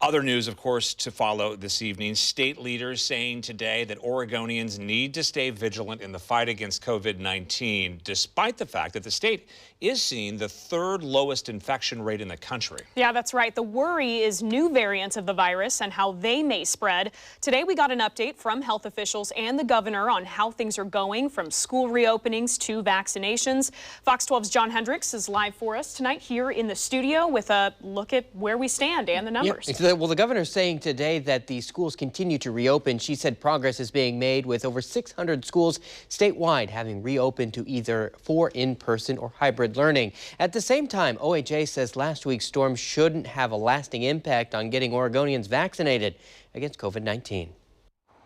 Other news, of course, to follow this evening. State leaders saying today that Oregonians need to stay vigilant in the fight against COVID-19, despite the fact that the state is seeing the third lowest infection rate in the country. Yeah, that's right. The worry is new variants of the virus and how they may spread. Today, we got an update from health officials and the governor on how things are going, from school reopenings to vaccinations. Fox 12's John Hendricks is live for us tonight here in the studio with a look at where we stand and the numbers. Yeah, well, the governor's saying today that the schools continue to reopen. She said progress is being made with over 600 schools statewide having reopened to either for in-person or hybrid learning. At the same time, OHA says last week's storm shouldn't have a lasting impact on getting Oregonians vaccinated against COVID-19.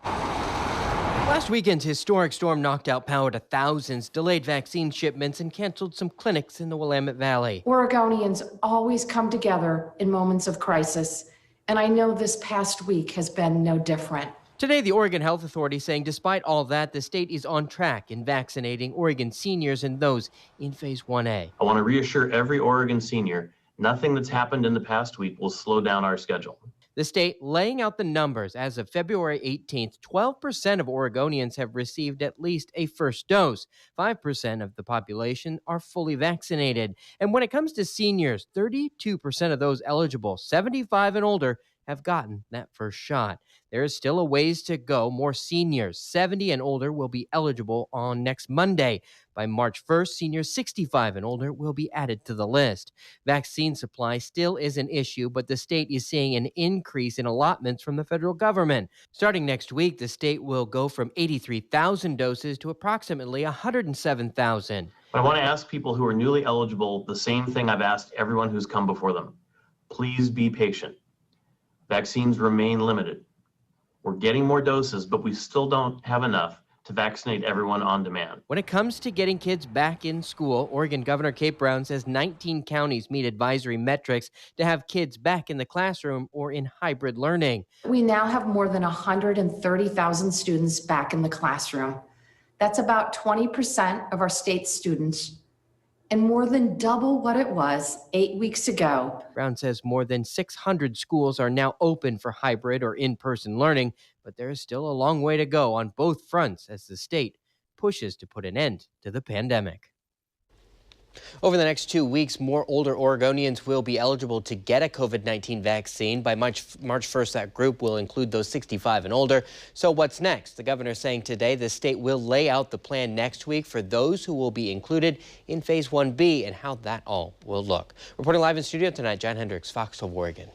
Last weekend's historic storm knocked out power to thousands, delayed vaccine shipments, and canceled some clinics in the Willamette Valley. Oregonians always come together in moments of crisis, and I know this past week has been no different. Today, the Oregon Health Authority saying despite all that, the state is on track in vaccinating Oregon seniors and those in Phase 1A. I want to reassure every Oregon senior, nothing that's happened in the past week will slow down our schedule. The state laying out the numbers. As of February 18th, 12% of Oregonians have received at least a first dose. 5% of the population are fully vaccinated. And when it comes to seniors, 32% of those eligible, 75 and older, have gotten that first shot. There is still a ways to go. More seniors 70 and older will be eligible on next Monday. By March 1st, seniors 65 and older will be added to the list. Vaccine supply still is an issue, but the state is seeing an increase in allotments from the federal government. Starting next week, the state will go from 83,000 doses to approximately 107,000. But I want to ask people who are newly eligible the same thing I've asked everyone who's come before them. Please be patient. Vaccines remain limited. We're getting more doses, but we still don't have enough to vaccinate everyone on demand. When it comes to getting kids back in school, Oregon Governor Kate Brown says 19 counties meet advisory metrics to have kids back in the classroom or in hybrid learning. We now have more than 130,000 students back in the classroom. That's about 20% of our state students, and more than double what it was 8 weeks ago. Brown says more than 600 schools are now open for hybrid or in-person learning, but there is still a long way to go on both fronts as the state pushes to put an end to the pandemic. Over the next 2 weeks, more older Oregonians will be eligible to get a COVID-19 vaccine. By March 1st, that group will include those 65 and older. So what's next? The governor saying today the state will lay out the plan next week for those who will be included in Phase 1B and how that all will look. Reporting live in studio tonight, John Hendricks, Fox 12 Oregon.